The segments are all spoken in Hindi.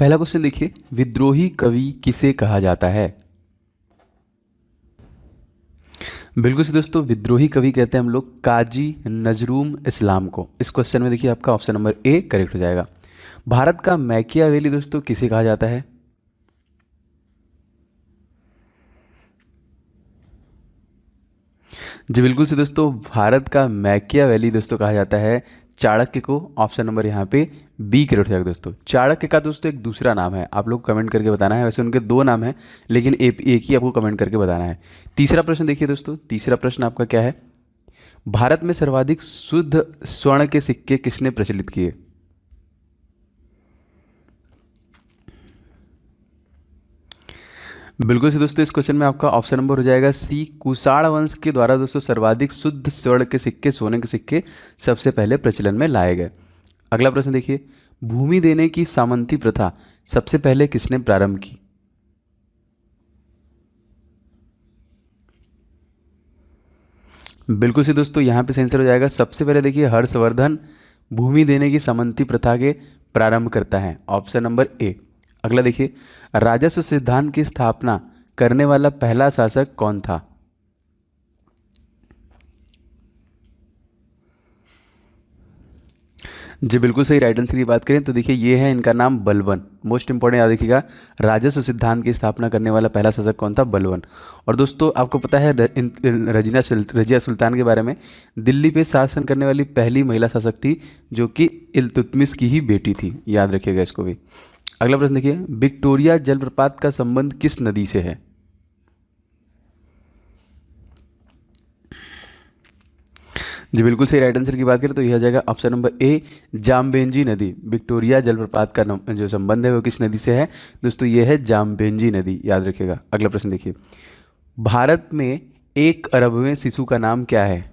पहला क्वेश्चन देखिए, विद्रोही कवि किसे कहा जाता है? बिल्कुल से दोस्तों, विद्रोही कवि कहते हैं हम लोग काजी नजरूम इस्लाम को। इस क्वेश्चन में देखिए आपका ऑप्शन नंबर ए करेक्ट हो जाएगा। भारत का मैकियावेली दोस्तों किसे कहा जाता है? जी बिल्कुल से दोस्तों, भारत का मैकियावेली दोस्तों कहा जाता है चाणक्य को। ऑप्शन नंबर यहाँ पे बी करेक्ट हो जाएगा दोस्तों। चाणक्य का दोस्तों एक दूसरा नाम है, आप लोग कमेंट करके बताना है। वैसे उनके दो नाम हैं, लेकिन एक ही आपको कमेंट करके बताना है। तीसरा प्रश्न देखिए दोस्तों, तीसरा प्रश्न आपका क्या है? भारत में सर्वाधिक शुद्ध स्वर्ण के सिक्के किसने प्रचलित किए? बिल्कुल से दोस्तों, इस क्वेश्चन में आपका ऑप्शन नंबर हो जाएगा सी, कुषाण वंश के द्वारा दोस्तों सर्वाधिक शुद्ध स्वर्ण के सिक्के, सोने के सिक्के सबसे पहले प्रचलन में लाए गए। अगला प्रश्न देखिए, भूमि देने की सामंती प्रथा सबसे पहले किसने प्रारंभ की? बिल्कुल से दोस्तों, यहाँ पे सेंसर हो जाएगा सबसे पहले देखिए हर्षवर्धन भूमि देने की सामंती प्रथा के प्रारंभ करता है, ऑप्शन नंबर ए। अगला देखिए, राजस्व सिद्धांत की स्थापना करने वाला पहला शासक कौन था? जी बिल्कुल सही, राइट आंसर की बात करें तो देखिए ये है इनका नाम बलबन। मोस्ट इंपॉर्टेंट याद रखिएगा, राजस्व सिद्धांत की स्थापना करने वाला पहला शासक कौन था? बलबन। और दोस्तों आपको पता है रजिया सुल्तान के बारे में, दिल्ली पे शासन करने वाली पहली महिला शासक थी जो कि इल्तुतमिश की ही बेटी थी, याद रखिएगा इसको भी। अगला प्रश्न देखिए, विक्टोरिया जलप्रपात का संबंध किस नदी से है? जी बिल्कुल सही, राइट आंसर की बात करें तो यह हो जाएगा ऑप्शन नंबर ए, जामबेंजी नदी। विक्टोरिया जलप्रपात का जो संबंध है वो किस नदी से है दोस्तों? ये है जामबेंजी नदी, याद रखिएगा। अगला प्रश्न देखिए, भारत में 1 अरबवें शिशु का नाम क्या है?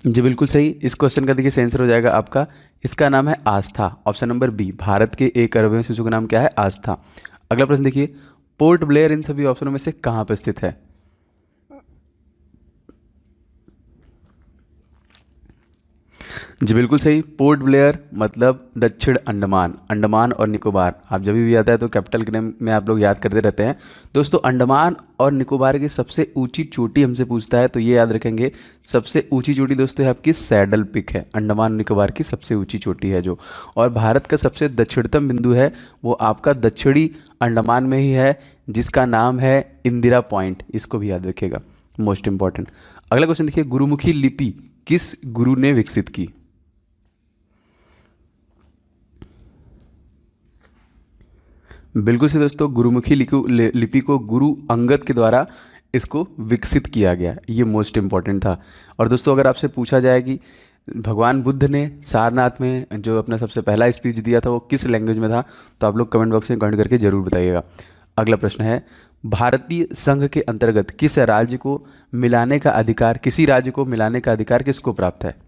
जी बिल्कुल सही, इस क्वेश्चन का देखिए आंसर हो जाएगा आपका, इसका नाम है आस्था। ऑप्शन नंबर बी, भारत के 1 अरबवें शिशु का नाम क्या है? आस्था। अगला प्रश्न देखिए, पोर्ट ब्लेयर इन सभी ऑप्शनों में से कहाँ पर स्थित है? जी बिल्कुल सही, पोर्ट ब्लेयर मतलब दक्षिण अंडमान, अंडमान और निकोबार। आप जब भी आता है तो कैपिटल के नेम में आप लोग याद करते रहते हैं। दोस्तों अंडमान और निकोबार की सबसे ऊंची चोटी हमसे पूछता है तो ये याद रखेंगे, सबसे ऊंची चोटी दोस्तों है आपकी सैडल पिक है, अंडमान निकोबार की सबसे ऊंची चोटी है जो। और भारत का सबसे दक्षिणतम बिंदु है वो आपका दक्षिणी अंडमान में ही है, जिसका नाम है इंदिरा पॉइंट, इसको भी याद रखिएगा, मोस्ट इंपॉर्टेंट। अगला क्वेश्चन देखिए, गुरुमुखी लिपि किस गुरु ने विकसित की? बिल्कुल से दोस्तों, गुरुमुखी लिपि को गुरु अंगद के द्वारा इसको विकसित किया गया, ये मोस्ट इंपॉर्टेंट था। और दोस्तों अगर आपसे पूछा जाए कि भगवान बुद्ध ने सारनाथ में जो अपना सबसे पहला स्पीच दिया था वो किस लैंग्वेज में था, तो आप लोग कमेंट बॉक्स में कमेंट करके जरूर बताइएगा। अगला प्रश्न है, भारतीय संघ के अंतर्गत किस राज्य को मिलाने का अधिकार, किसी राज्य को मिलाने का अधिकार किसको प्राप्त है?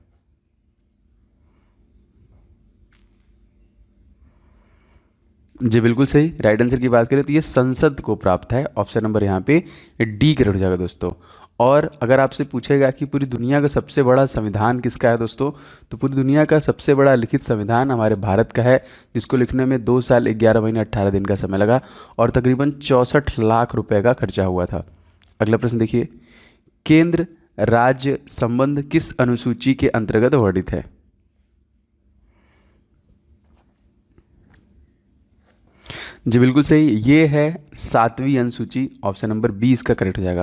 जी बिल्कुल सही, राइट आंसर की बात करें तो ये संसद को प्राप्त है, ऑप्शन नंबर यहाँ पे डी करेक्ट हो जाएगा दोस्तों। और अगर आपसे पूछेगा कि पूरी दुनिया का सबसे बड़ा संविधान किसका है दोस्तों, तो पूरी दुनिया का सबसे बड़ा लिखित संविधान हमारे भारत का है, जिसको लिखने में 2 साल 11 महीने 18 दिन का समय लगा और तकरीबन 64 लाख रुपए का खर्चा हुआ था। अगला प्रश्न देखिए, केंद्र राज्य संबंध किस अनुसूची के अंतर्गत वर्णित है? जी बिल्कुल सही, ये है 7वीं अनुसूची, ऑप्शन नंबर बी इसका करेक्ट हो जाएगा।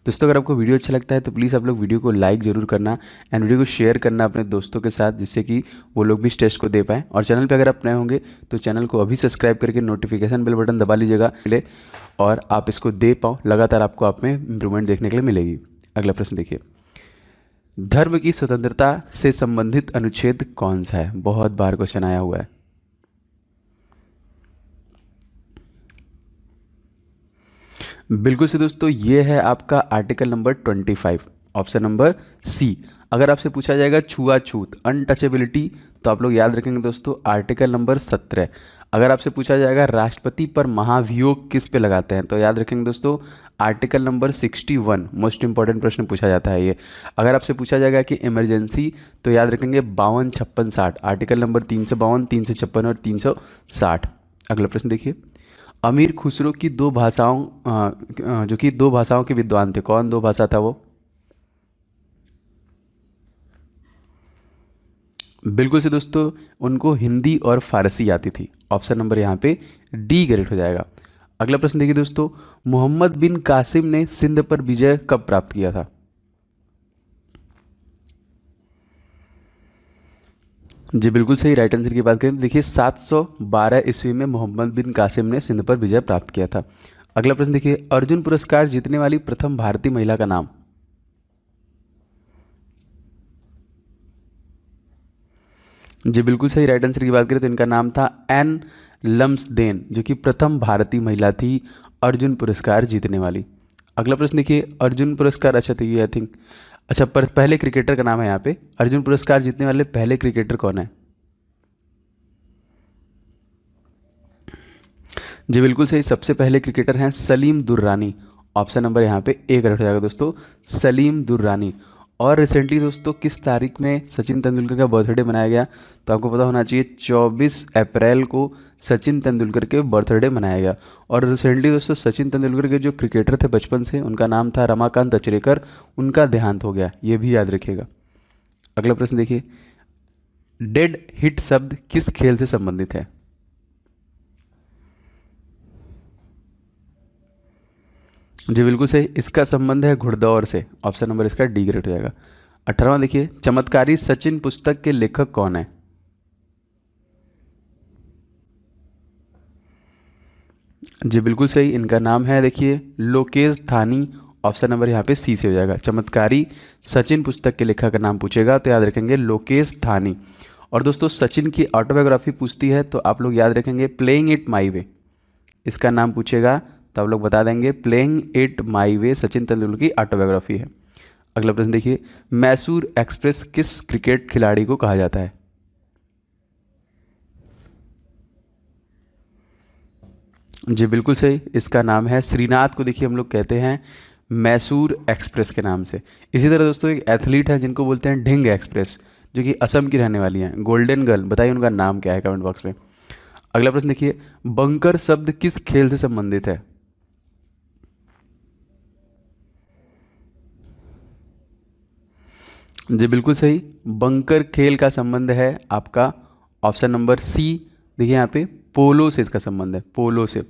दोस्तों अगर आपको वीडियो अच्छा लगता है तो प्लीज़ आप लोग वीडियो को लाइक जरूर करना एंड वीडियो को शेयर करना अपने दोस्तों के साथ, जिससे कि वो लोग भी इस टेस्ट को दे पाएँ। और चैनल पे अगर आप नए होंगे तो चैनल को अभी सब्सक्राइब करके नोटिफिकेशन बेल बटन दबा लीजिएगा मिले, और आप इसको दे पाओ, लगातार आपको आप में इंप्रूवमेंट देखने के लिए मिलेगी। अगला प्रश्न देखिए, धर्म की स्वतंत्रता से संबंधित अनुच्छेद कौन सा है? बहुत बार क्वेश्चन आया हुआ है। बिल्कुल से दोस्तों, ये है आपका article number 25, option number C. अगर आपसे पूछा जाएगा छुआछूत अनटचेबिलिटी, तो आप लोग याद रखेंगे दोस्तों आर्टिकल नंबर 17। अगर आपसे पूछा जाएगा राष्ट्रपति पर महाभियोग किस पे लगाते हैं, तो याद रखेंगे दोस्तों आर्टिकल नंबर 61। मोस्ट इंपॉर्टेंट प्रश्न पूछा जाता है ये। अगर आपसे पूछा जाएगा कि इमरजेंसी, तो याद रखेंगे 52, 56, 60, आर्टिकल नंबर 352, 356 और 360। अगला प्रश्न देखिए, अमीर खुसरो की दो भाषाओं जो कि दो भाषाओं के विद्वान थे, कौन दो भाषा था वो? बिल्कुल से दोस्तों, उनको हिंदी और फारसी आती थी। ऑप्शन नंबर यहाँ पे डी करेक्ट हो जाएगा। अगला प्रश्न देखिए दोस्तों, मोहम्मद बिन कासिम ने सिंध पर विजय कब प्राप्त किया था? जी बिल्कुल सही, राइट आंसर की बात करें तो देखिए 712 ईस्वी में मोहम्मद बिन कासिम ने सिंध पर विजय प्राप्त किया था। अगला प्रश्न देखिए, अर्जुन पुरस्कार जीतने वाली प्रथम भारतीय महिला का नाम? जी बिल्कुल सही, राइट आंसर की बात करें तो इनका नाम था एन लम्सडेन, जो कि प्रथम भारतीय महिला थी अर्जुन पुरस्कार जीतने वाली। अगला प्रश्न देखिए, अर्जुन पुरस्कार, अच्छा तो ये आई थिंक, अच्छा पर पहले क्रिकेटर का नाम है यहाँ पे, अर्जुन पुरस्कार जीतने वाले पहले क्रिकेटर कौन है? जी बिल्कुल सही, सबसे पहले क्रिकेटर हैं सलीम दुर्रानी। ऑप्शन नंबर यहाँ पे ए करेक्ट हो जाएगा दोस्तों, सलीम दुर्रानी। और रिसेंटली दोस्तों किस तारीख में सचिन तेंदुलकर का बर्थडे मनाया गया? तो आपको पता होना चाहिए 24 अप्रैल को सचिन तेंदुलकर के बर्थडे मनाया गया। और रिसेंटली दोस्तों सचिन तेंदुलकर के जो क्रिकेटर थे बचपन से, उनका नाम था रमाकांत अचरेकर, उनका देहांत हो गया, ये भी याद रखिएगा। अगला प्रश्न देखिए, डेड हिट शब्द किस खेल से संबंधित है? जी बिल्कुल सही, इसका संबंध है घुड़दौड़ से। ऑप्शन नंबर इसका डी ग्रेड हो जाएगा। 18वां देखिए, चमत्कारी सचिन पुस्तक के लेखक कौन है? जी बिल्कुल सही, इनका नाम है देखिए लोकेश थानी। ऑप्शन नंबर यहाँ पे सी से हो जाएगा। चमत्कारी सचिन पुस्तक के लेखक का नाम पूछेगा तो याद रखेंगे लोकेश थानी। और दोस्तों सचिन की ऑटोबायोग्राफी पूछती है तो आप लोग याद रखेंगे प्लेइंग इट माई वे, इसका नाम पूछेगा तो आप लोग बता देंगे प्लेइंग इट माई वे सचिन तेंदुलकर की ऑटोबायोग्राफी है। अगला प्रश्न देखिए, मैसूर एक्सप्रेस किस क्रिकेट खिलाड़ी को कहा जाता है? जी बिल्कुल सही, इसका नाम है श्रीनाथ को देखिए हम लोग कहते हैं मैसूर एक्सप्रेस के नाम से। इसी तरह दोस्तों एक एथलीट है जिनको बोलते हैं ढिंग एक्सप्रेस, जो कि असम की रहने वाली हैं, गोल्डन गर्ल, बताइए उनका नाम क्या है कमेंट बॉक्स में। अगला प्रश्न देखिए, बंकर शब्द किस खेल से संबंधित है? जी बिल्कुल सही, बंकर खेल का संबंध है आपका ऑप्शन नंबर सी। देखिए यहाँ पे पोलो से इसका संबंध है, पोलो से।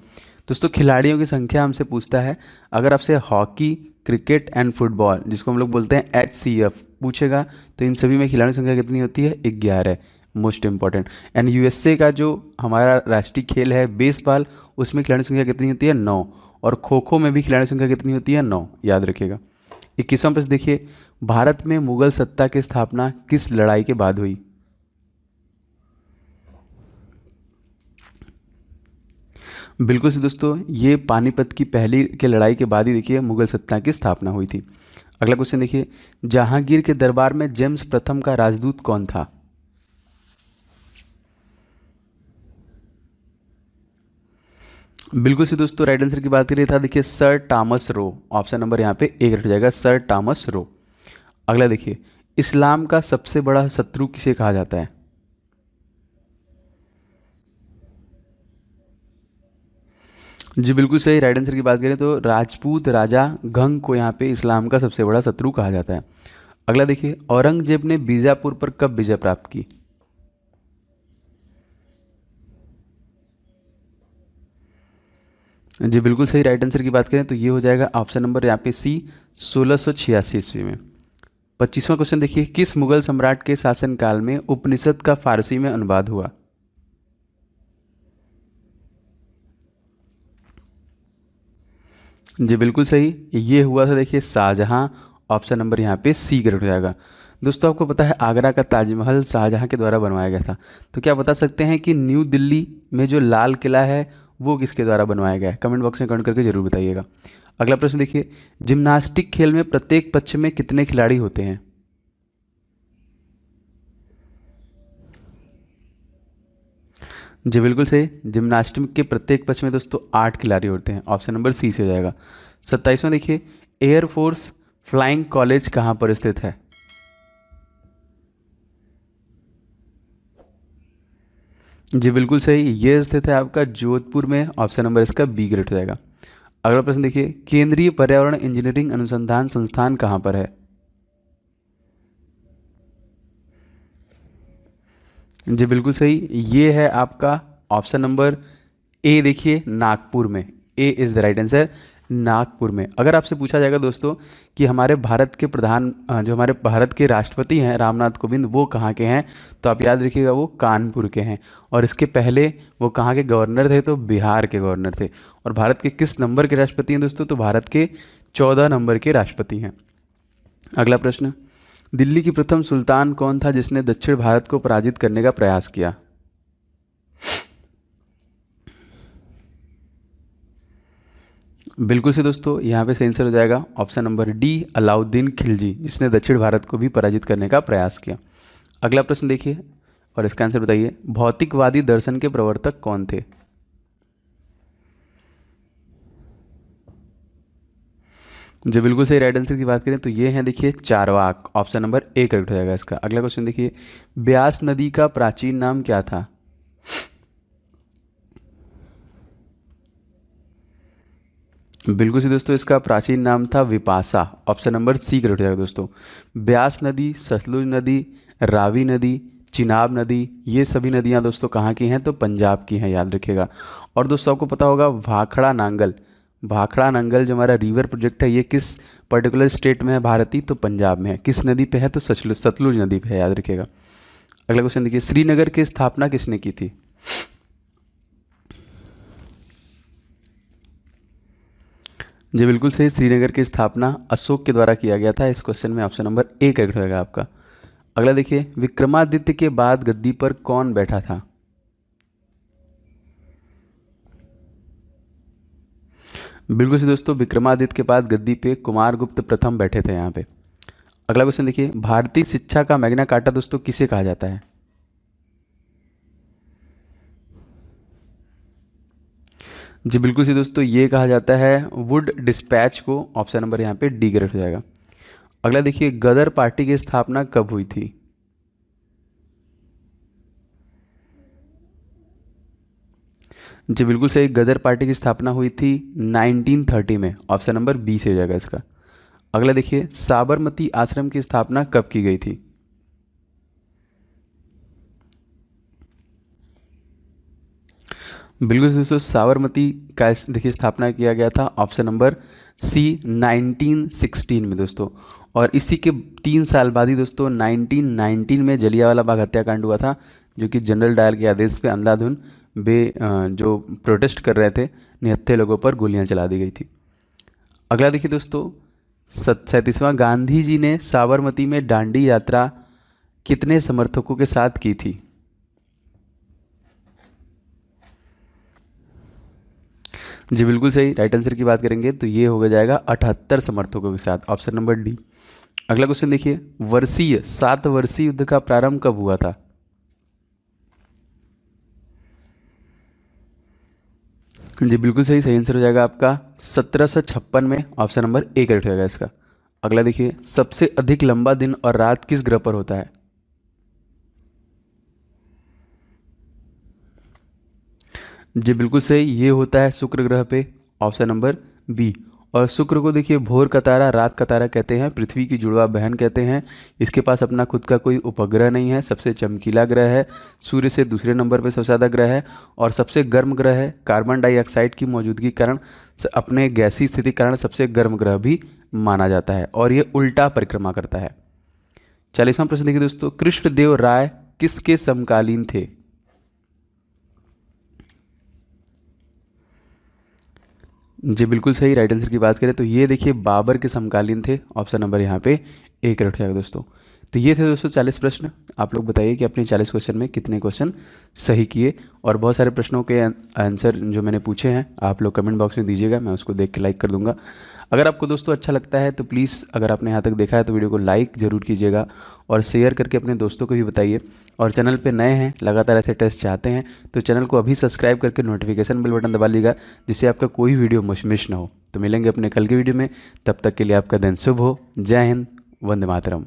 दोस्तों खिलाड़ियों की संख्या हमसे पूछता है, अगर आपसे हॉकी, क्रिकेट एंड फुटबॉल, जिसको हम लोग बोलते हैं HCF, पूछेगा तो इन सभी में खिलाड़ियों की संख्या कितनी होती है? 11। Most important. एंड USA का जो हमारा राष्ट्रीय खेल है बेसबॉल, उसमें खिलाड़ियों की संख्या कितनी होती है? 9। और खो खो में भी खिलाड़ियों की संख्या कितनी होती है? 9, याद रखिएगा। 21वां प्रश्न देखिए, भारत में मुगल सत्ता की स्थापना किस लड़ाई के बाद हुई? बिल्कुल से दोस्तों, ये पानीपत की पहली के लड़ाई के बाद ही देखिए मुगल सत्ता की स्थापना हुई थी। अगला क्वेश्चन देखिए, जहांगीर के दरबार में जेम्स प्रथम का राजदूत कौन था? बिल्कुल से दोस्तों, राइट आंसर की बात करिए था देखिए sir Thomas Roe. Option number यहाँ पे एक रख जाएगा, सर टॉमस रो। अगला देखिए, इस्लाम का सबसे बड़ा शत्रु किसे कहा जाता है? जी बिल्कुल सही, राइट आंसर की बात करें तो राजपूत राजा गंग को यहाँ पे इस्लाम का सबसे बड़ा शत्रु कहा जाता है। अगला देखिए, औरंगजेब ने बीजापुर पर कब विजय प्राप्त की? जी बिल्कुल सही, राइट आंसर की बात करें तो ये हो जाएगा ऑप्शन नंबर यहाँ पे सी, 1686 ईस्वी में। 25वां क्वेश्चन देखिए, किस मुगल सम्राट के शासनकाल में उपनिषद का फारसी में अनुवाद हुआ? जी बिल्कुल सही, ये हुआ था देखिए शाहजहां। ऑप्शन नंबर यहाँ पे सी करेक्ट हो जाएगा। दोस्तों आपको पता है आगरा का ताजमहल शाहजहां के द्वारा बनवाया गया था, तो क्या बता सकते हैं कि न्यू दिल्ली में जो लाल किला है वो किसके द्वारा बनवाया गया है? कमेंट बॉक्स में कमेंट करके जरूर बताइएगा। अगला प्रश्न देखिए, जिम्नास्टिक खेल में प्रत्येक पक्ष में कितने खिलाड़ी होते हैं? जी बिल्कुल सही। जिम्नास्टिक के प्रत्येक पक्ष में दोस्तों 8 खिलाड़ी होते हैं, ऑप्शन नंबर सी से हो जाएगा। 27वां देखिए, एयरफोर्स फ्लाइंग कॉलेज कहाँ पर स्थित है? जी बिल्कुल सही, ये स्थित है आपका जोधपुर में, ऑप्शन नंबर इसका बी ग्रेड हो जाएगा। अगला प्रश्न देखिए, केंद्रीय पर्यावरण इंजीनियरिंग अनुसंधान संस्थान कहाँ पर है? जी बिल्कुल सही, ये है आपका ऑप्शन नंबर ए, देखिए नागपुर में। A is the right answer, Nagpur में। अगर आपसे पूछा जाएगा दोस्तों कि हमारे भारत के जो हमारे भारत के राष्ट्रपति हैं रामनाथ कोविंद, वो कहाँ के हैं, तो आप याद रखिएगा वो कानपुर के हैं। और इसके पहले वो कहाँ के गवर्नर थे, तो बिहार के गवर्नर थे। और भारत के किस नंबर के राष्ट्रपति हैं दोस्तों, तो भारत के 14 नंबर के राष्ट्रपति हैं। अगला प्रश्न, दिल्ली की प्रथम सुल्तान कौन था जिसने दक्षिण भारत को पराजित करने का प्रयास किया? बिल्कुल से दोस्तों, यहाँ पे सही आंसर हो जाएगा option number D, Alauddin Khilji, जिसने दक्षिण भारत को भी पराजित करने का प्रयास किया। अगला प्रश्न देखिए और इसका आंसर बताइए, भौतिकवादी दर्शन के प्रवर्तक कौन थे? जो बिल्कुल सही राइट आंसर की बात करें तो ये हैं देखिए Charvak, option number A correct हो जाएगा इसका। अगला क्वेश्चन देखिए, ब्यास नदी का प्राचीन नाम क्या था? बिल्कुल सी दोस्तों, इसका प्राचीन नाम था Vipasha, option number C correct हो जाएगा दोस्तों। ब्यास नदी, सतलुज नदी, रावी नदी, चिनाब नदी, ये सभी नदियां दोस्तों कहाँ की हैं, तो पंजाब की हैं, याद रखिएगा। और दोस्तों आपको पता होगा भाखड़ा नांगल, भाखड़ा नांगल जो हमारा रिवर प्रोजेक्ट है, ये किस पर्टिकुलर स्टेट में है भारतीय, तो पंजाब में है। किस नदी पे है, तो सतलुज नदी पे है, याद रखिएगा। अगला क्वेश्चन देखिए, श्रीनगर की स्थापना किसने की थी? जी बिल्कुल सही, श्रीनगर की स्थापना अशोक के द्वारा किया गया था। इस क्वेश्चन में ऑप्शन नंबर ए करेक्ट होगा आपका। अगला देखिए, विक्रमादित्य के बाद गद्दी पर कौन बैठा था? बिल्कुल सही दोस्तों, विक्रमादित्य के बाद गद्दी पे कुमारगुप्त प्रथम बैठे थे यहाँ पे। अगला क्वेश्चन देखिए, भारतीय शिक्षा का मैग्ना कार्टा दोस्तों किसे कहा जाता है? जी बिल्कुल सही दोस्तों, ये कहा जाता है वुड डिस्पैच को, ऑप्शन नंबर यहाँ पे डी करेक्ट हो जाएगा। अगला देखिए, गदर पार्टी की स्थापना कब हुई थी? जी बिल्कुल सही, गदर पार्टी की स्थापना हुई थी 1930 में, ऑप्शन नंबर बी से हो जाएगा इसका। अगला देखिए, साबरमती आश्रम की स्थापना कब की गई थी? बिल्कुल सही दोस्तों, साबरमती का देखिए स्थापना किया गया था, ऑप्शन नंबर सी 1916 में दोस्तों। और इसी के 3 साल बाद ही दोस्तों 1919 में जलियांवाला बाग हत्याकांड हुआ था, जो कि जनरल डायर के आदेश पे अंधाधुन जो प्रोटेस्ट कर रहे थे निहत्थे लोगों पर गोलियां चला दी गई थी। अगला देखिए दोस्तों, 37वां, गांधी जी ने साबरमती में दांडी यात्रा कितने समर्थकों के साथ की थी? जी बिल्कुल सही, राइट आंसर की बात करेंगे तो ये हो जाएगा 78 समर्थकों के साथ, ऑप्शन नंबर डी। अगला क्वेश्चन देखिए, वर्षीय 7 वर्षीय युद्ध का प्रारंभ कब हुआ था? जी बिल्कुल सही, सही आंसर हो जाएगा आपका 1756 में, ऑप्शन नंबर ए करेक्ट हो जाएगा इसका। अगला देखिए, सबसे अधिक लंबा दिन और रात किस ग्रह पर होता है? जी बिल्कुल सही, ये होता है शुक्र ग्रह पे, ऑप्शन नंबर बी। और शुक्र को देखिए भोर का तारा, रात का तारा कहते हैं, पृथ्वी की जुड़वा बहन कहते हैं। इसके पास अपना खुद का कोई उपग्रह नहीं है, सबसे चमकीला ग्रह है, सूर्य से दूसरे नंबर पे सबसे ज़्यादा ग्रह है, और सबसे गर्म ग्रह है। कार्बन डाइऑक्साइड की मौजूदगी के कारण अपने गैसीय स्थिति के कारण सबसे गर्म ग्रह भी माना जाता है, और ये उल्टा परिक्रमा करता है। 40वां प्रश्न देखिए दोस्तों, कृष्णदेव राय किसके समकालीन थे? जी बिल्कुल सही, राइट आंसर की बात करें तो ये देखिए बाबर के समकालीन थे, ऑप्शन नंबर यहाँ पे ए करेक्ट हो जाएगा दोस्तों। तो ये थे दोस्तों 40 प्रश्न। आप लोग बताइए कि अपने 40 क्वेश्चन में कितने क्वेश्चन सही किए, और बहुत सारे प्रश्नों के आंसर जो मैंने पूछे हैं आप लोग कमेंट बॉक्स में दीजिएगा, मैं उसको देख के लाइक कर दूंगा। अगर आपको दोस्तों अच्छा लगता है तो प्लीज़, अगर आपने यहाँ तक देखा है तो वीडियो को लाइक ज़रूर कीजिएगा और शेयर करके अपने दोस्तों को भी बताइए। और चैनल पे नए हैं, लगातार ऐसे टेस्ट चाहते हैं तो चैनल को अभी सब्सक्राइब करके नोटिफिकेशन बेल बटन दबा लीजिएगा, जिससे आपका कोई वीडियो मिस ना हो। तो मिलेंगे अपने कल के वीडियो में, तब तक के लिए आपका दिन शुभ हो। जय हिंद, वंदे मातरम।